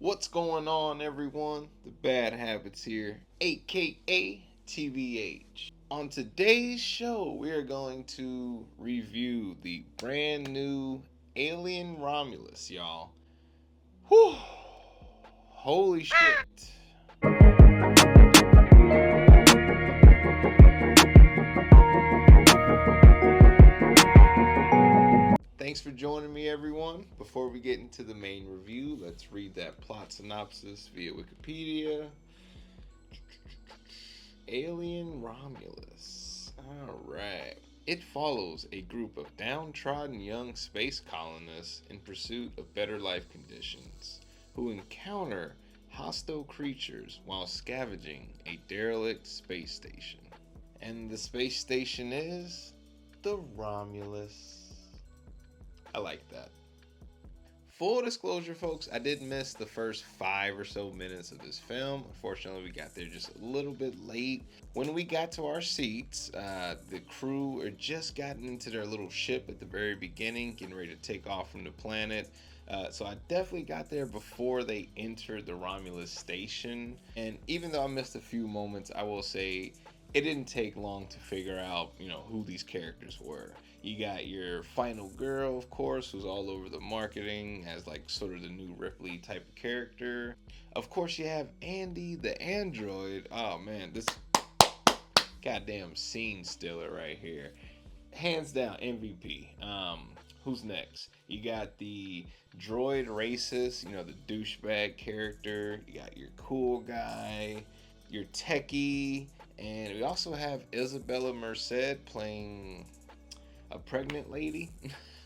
What's going on, everyone? The Bad Habits here, aka TVH. On today's show, we are going to review the brand new Alien Romulus, y'all. Whew! Holy shit. Thanks for joining me, everyone. Before we get into the main review, let's read that plot synopsis via Wikipedia. Alien Romulus. Alright. It follows a group of downtrodden young space colonists in pursuit of better life conditions who encounter hostile creatures while scavenging a derelict space station. And the space station is the Romulus. I like that. Full disclosure, folks, I did miss the first 5 or so minutes of this film. Unfortunately, we got there just a little bit late. When we got to our seats, the crew are just gotten into their little ship at the very beginning, getting ready to take off from the planet. So I definitely got there before they entered the Romulus station. And even though I missed a few moments, I will say it didn't take long to figure out, who these characters were. You got your final girl, of course, who's all over the marketing as like sort of the new Ripley type of character. Of course, you have Andy, the android. Oh man, this goddamn scene stealer right here. Hands down MVP. Who's next? You got the droid racist, the douchebag character. You got your cool guy, your techie, and we also have Isabella Merced playing a pregnant lady.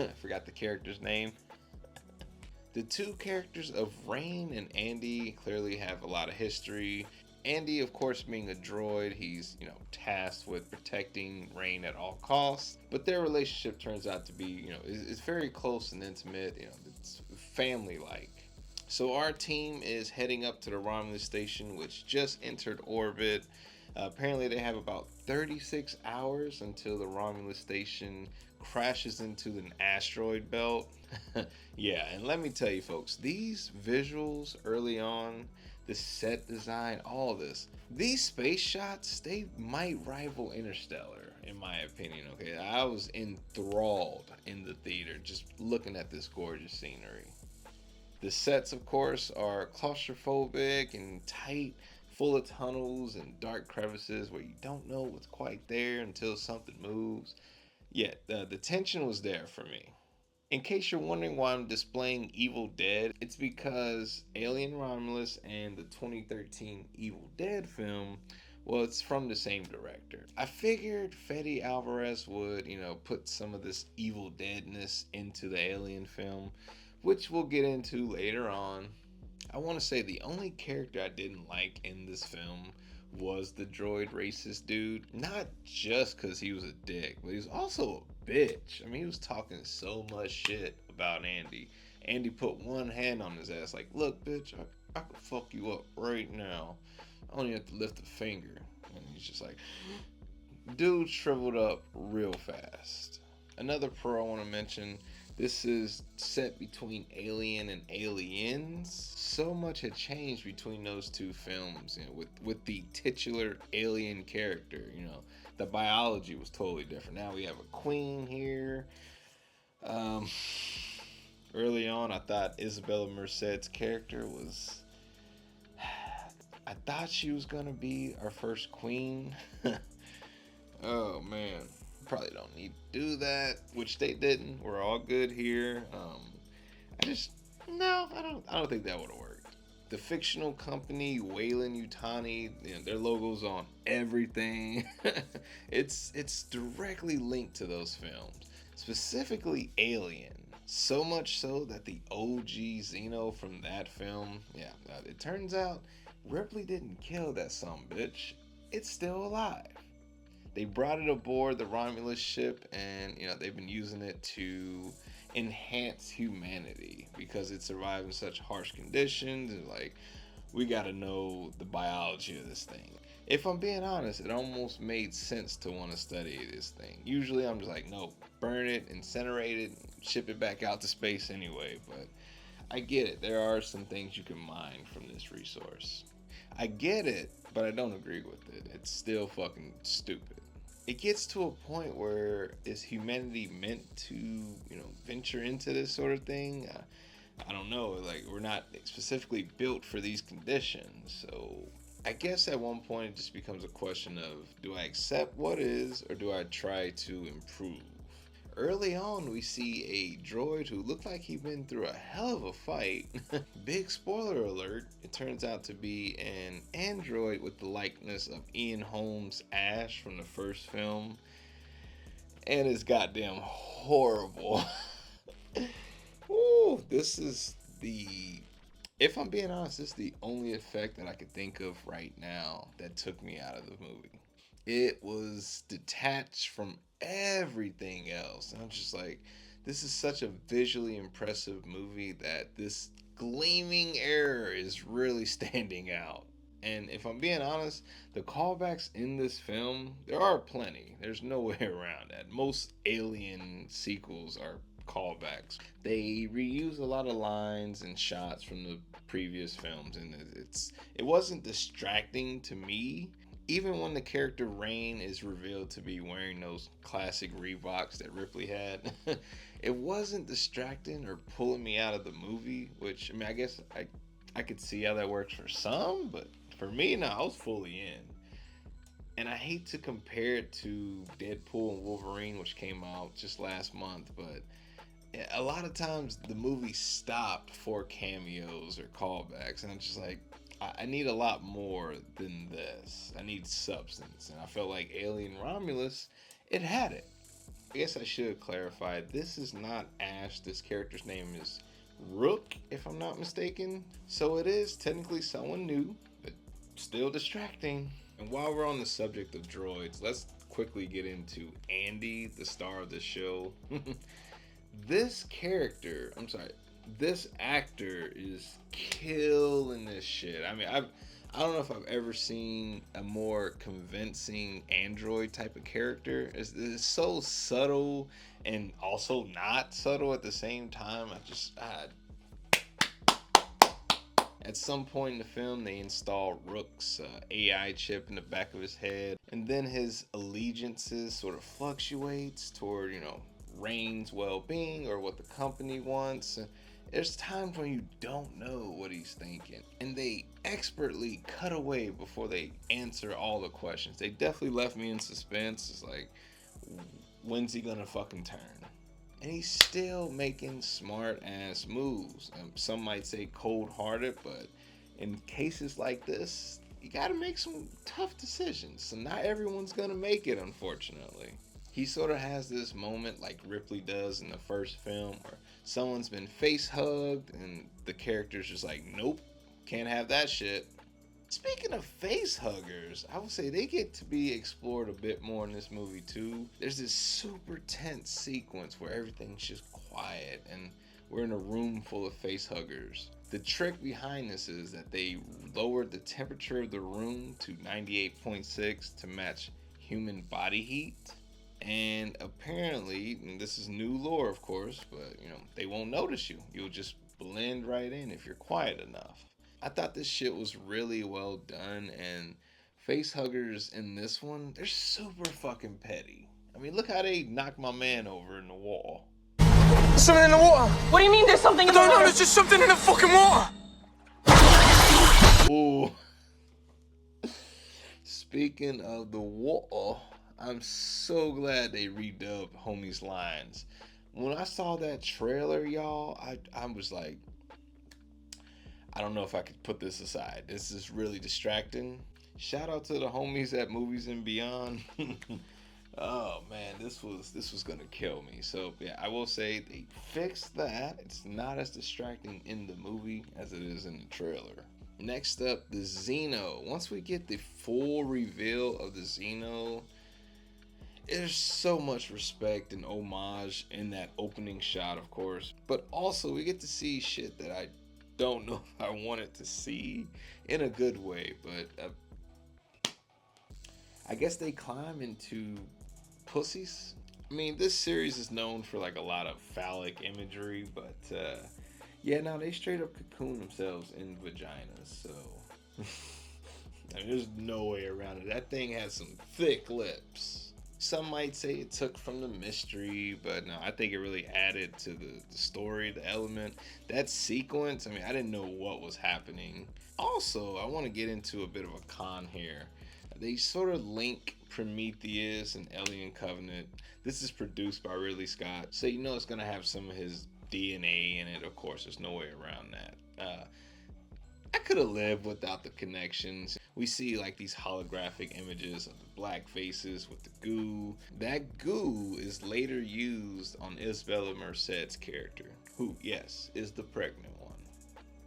I forgot the character's name. The two characters of Rain and Andy clearly have a lot of history. Andy, of course, being a droid, he's, tasked with protecting Rain at all costs. But their relationship turns out to be, is very close and intimate. It's family-like. So our team is heading up to the Romulus station, which just entered orbit. Apparently, they have about 36 hours until the Romulus station crashes into an asteroid belt. Yeah, and let me tell you, folks, these visuals early on, the set design, all this, these space shots, they might rival Interstellar, in my opinion. Okay, I was enthralled in the theater just looking at this gorgeous scenery. The sets, of course, are claustrophobic and tight, full of tunnels and dark crevices where you don't know what's quite there until something moves. Yet, the tension was there for me. In case you're wondering why I'm displaying Evil Dead, it's because Alien Romulus and the 2013 Evil Dead film, well, it's from the same director. I figured Fede Alvarez would, put some of this Evil Deadness into the Alien film, which we'll get into later on. I want to say the only character I didn't like in this film was the droid racist dude. Not just because he was a dick, but he was also a bitch. I mean, he was talking so much shit about Andy. Andy put one hand on his ass, like, look, bitch, I could fuck you up right now. I only have to lift a finger. And he's just like, dude shriveled up real fast. Another pro I want to mention, this is set between Alien and Aliens. So much had changed between those two films, with the titular alien character. The biology was totally different. Now we have a queen here. Um, Early on, I thought Isabella Merced's character was. I thought she was gonna be our first queen. Oh man, probably don't need to do that, which they didn't. We're all good here. I just no, I don't think that would have worked. The fictional company Weyland Yutani, their logo's on everything. It's directly linked to those films, specifically Alien. So much so that the OG Xeno from that film, it turns out Ripley didn't kill that sumbitch. It's still alive. They brought it aboard the Romulus ship, and they've been using it to enhance humanity because it survived in such harsh conditions. And like, we got to know the biology of this thing. If I'm being honest, it almost made sense to want to study this thing. Usually, I'm just like, no, burn it, incinerate it, ship it back out to space anyway. But I get it. There are some things you can mine from this resource. I get it, but I don't agree with it. It's still fucking stupid. It gets to a point where is humanity meant to, venture into this sort of thing? I don't know. Like, we're not specifically built for these conditions. So I guess at one point it just becomes a question of, do I accept what is or do I try to improve? Early on, we see a droid who looked like he'd been through a hell of a fight. Big spoiler alert, it turns out to be an android with the likeness of Ian Holmes' Ash from the first film. And it's goddamn horrible. Ooh, this is the. If I'm being honest, this is the only effect that I could think of right now that took me out of the movie. It was detached from everything else. And I'm just like, this is such a visually impressive movie that this gleaming error is really standing out. And if I'm being honest, the callbacks in this film, there are plenty. There's no way around that. Most Alien sequels are callbacks. They reuse a lot of lines and shots from the previous films, and it wasn't distracting to me. Even when the character Rain is revealed to be wearing those classic Reeboks that Ripley had, it wasn't distracting or pulling me out of the movie. Which, I mean, I guess I could see how that works for some, but for me, no, I was fully in. And I hate to compare it to Deadpool and Wolverine, which came out just last month, but a lot of times the movie stopped for cameos or callbacks, and I'm just like, I need a lot more than this. I need substance, and I felt like Alien Romulus, it had it. I guess I should clarify, this is not Ash. This character's name is Rook, if I'm not mistaken. So it is technically someone new, but still distracting. And while we're on the subject of droids, let's quickly get into Andy, the star of the show. This character, I'm sorry, this actor is killing this shit. I mean, I don't know if I've ever seen a more convincing android type of character. It's so subtle and also not subtle at the same time. At some point in the film, they install Rook's AI chip in the back of his head, and then his allegiances sort of fluctuates toward, Rain's well-being or what the company wants. There's times when you don't know what he's thinking, and they expertly cut away before they answer all the questions. They definitely left me in suspense. It's like, when's he gonna fucking turn? And he's still making smart ass moves. Some might say cold hearted, but in cases like this, you gotta make some tough decisions. So not everyone's gonna make it, unfortunately. He sort of has this moment like Ripley does in the first film where someone's been face hugged and the character's just like, nope, can't have that shit. Speaking of face huggers, I would say they get to be explored a bit more in this movie too. There's this super tense sequence where everything's just quiet and we're in a room full of face huggers. The trick behind this is that they lowered the temperature of the room to 98.6 to match human body heat. And apparently, and this is new lore of course, but they won't notice you. You'll just blend right in if you're quiet enough. I thought this shit was really well done, and face huggers in this one, they're super fucking petty. I mean, look how they knocked my man over in the wall. There's something in the water. What do you mean there's something in the water? No, there's just something in the fucking water. Ooh. Speaking of the wall, I'm so glad they redubbed homie's lines. When I saw that trailer, y'all, I was like, I don't know if I could put this aside. This is really distracting. Shout out to the homies at Movies and Beyond. Oh man, this was gonna kill me. So yeah, I will say they fixed that. It's not as distracting in the movie as it is in the trailer. Next up, the Xeno. Once we get the full reveal of the Xeno, there's so much respect and homage in that opening shot, of course. But also, we get to see shit that I don't know if I wanted to see in a good way. But I guess they climb into pussies. I mean, this series is known for like a lot of phallic imagery, but Yeah, now they straight up cocoon themselves in vaginas, so I mean, there's no way around it. That thing has some thick lips. Some might say it took from the mystery, but no, I think it really added to the story, the element. That sequence, I mean, I didn't know what was happening. Also, I want to get into a bit of a con here. They sort of link Prometheus and Alien Covenant. This is produced by Ridley Scott, so you know it's going to have some of his DNA in it. Of course, there's no way around that. I could have lived without the connections. We see like these holographic images of the black faces with the goo. That goo is later used on Isabella Merced's character, who, yes, is the pregnant one.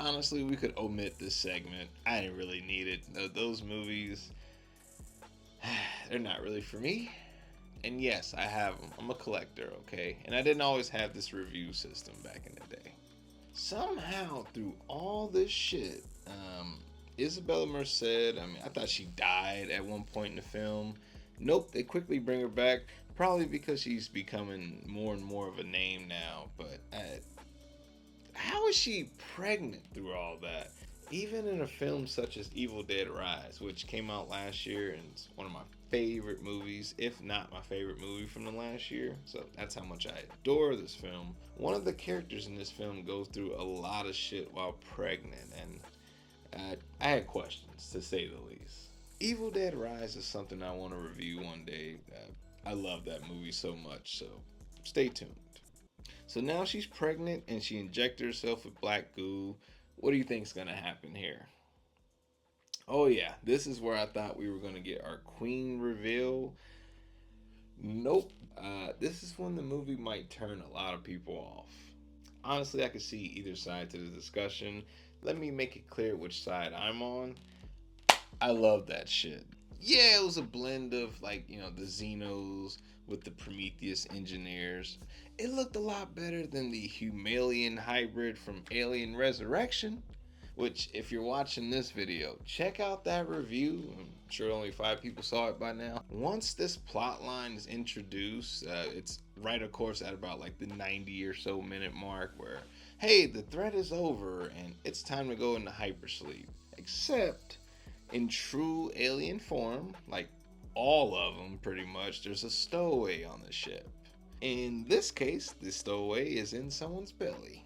Honestly, we could omit this segment. I didn't really need it. Those movies, they're not really for me. And yes, I have them. I'm a collector, okay? And I didn't always have this review system back in the day. Somehow, through all this shit, Isabella Merced, I mean, I thought she died at one point in the film. Nope, they quickly bring her back, probably because she's becoming more and more of a name now. But how is she pregnant through all that? Even in a film such as Evil Dead Rise, which came out last year and it's one of my favorite movies, if not my favorite movie from the last year. So that's how much I adore this film. One of the characters in this film goes through a lot of shit while pregnant, and I had questions, to say the least. Evil Dead Rise is something I want to review one day. I love that movie so much, so stay tuned. So now she's pregnant and she injected herself with black goo. What do you think's gonna happen here? Oh yeah, this is where I thought we were gonna get our queen reveal. Nope. This is when the movie might turn a lot of people off. Honestly, I could see either side to the discussion. Let me make it clear which side I'm on. I love that shit. Yeah, it was a blend of like, the Xenos with the Prometheus engineers. It looked a lot better than the Humalian hybrid from Alien Resurrection. Which, if you're watching this video, check out that review. I'm sure only 5 people saw it by now. Once this plot line is introduced, it's right, of course, at about like the 90 or so minute mark where, hey, the threat is over and it's time to go into hypersleep. Except in true alien form, like all of them pretty much, there's a stowaway on the ship. In this case, the stowaway is in someone's belly.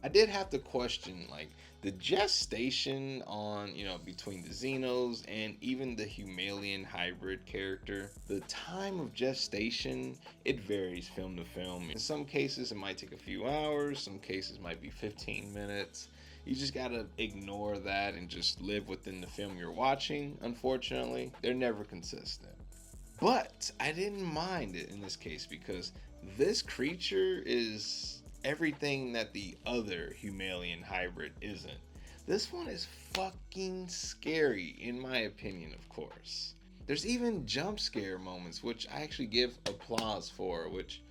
I did have to question like the gestation on, between the Xenos and even the Humalian hybrid character. The time of gestation, it varies film to film. In some cases, it might take a few hours, some cases might be 15 minutes. You just gotta ignore that and just live within the film you're watching. Unfortunately, they're never consistent. But I didn't mind it in this case because this creature is everything that the other Humalian hybrid isn't. This one is fucking scary, in my opinion, of course. There's even jump scare moments, which I actually give applause for, which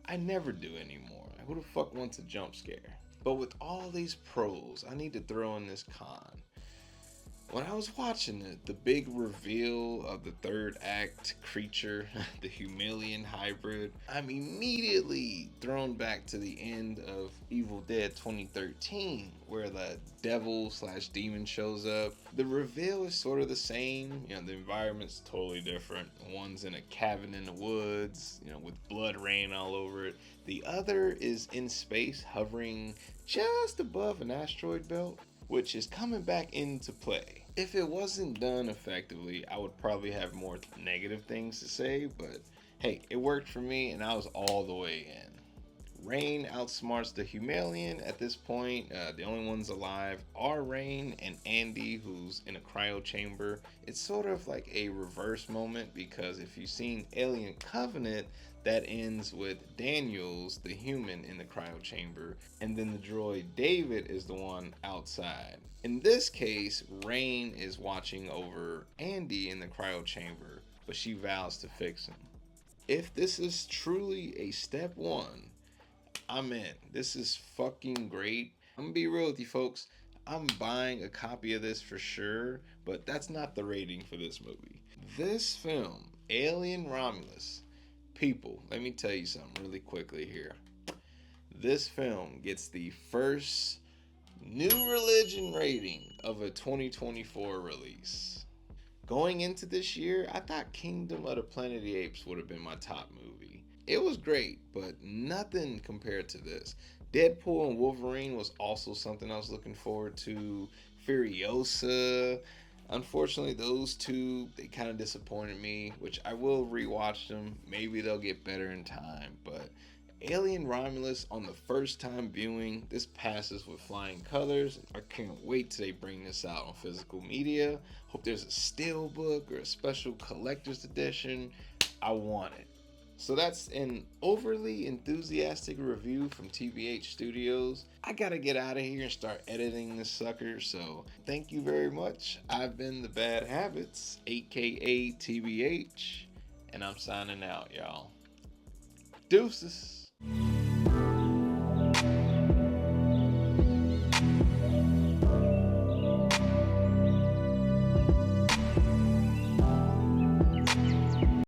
I never do anymore. Who the fuck wants a jump scare? But with all these pros, I need to throw in this con. When I was watching it, the big reveal of the third act creature, the Humalian hybrid, I'm immediately thrown back to the end of Evil Dead 2013, where the devil slash demon shows up. The reveal is sort of the same, the environment's totally different. One's in a cabin in the woods, with blood rain all over it. The other is in space, hovering just above an asteroid belt, which is coming back into play. If it wasn't done effectively, I would probably have more negative things to say, but hey, it worked for me and I was all the way in. Rain outsmarts the Humalian at this point. The only ones alive are Rain and Andy, who's in a cryo chamber. It's sort of like a reverse moment because if you've seen Alien Covenant, that ends with Daniels, the human, in the cryo chamber, and then the droid David is the one outside. In this case, Rain is watching over Andy in the cryo chamber, but she vows to fix him. If this is truly a step one, I'm in. This is fucking great. I'm gonna be real with you folks. I'm buying a copy of this for sure, but that's not the rating for this movie. This film, Alien Romulus, people, let me tell you something really quickly here. This film gets the first New religion rating of a 2024 release. Going into this year, I thought Kingdom of the Planet of the Apes would have been my top movie. It was great, but nothing compared to this. Deadpool and Wolverine was also something I was looking forward to. Furiosa. Unfortunately, those two, they kind of disappointed me, which I will rewatch them. Maybe they'll get better in time, but Alien Romulus on the first time viewing, this passes with flying colors. I can't wait till they bring this out on physical media. Hope there's a steelbook or a special collector's edition. I want it. So that's an overly enthusiastic review from TBH Studios. I gotta get out of here and start editing this sucker. So thank you very much. I've been the Bad Habits, aka TBH, and I'm signing out, y'all. Deuces.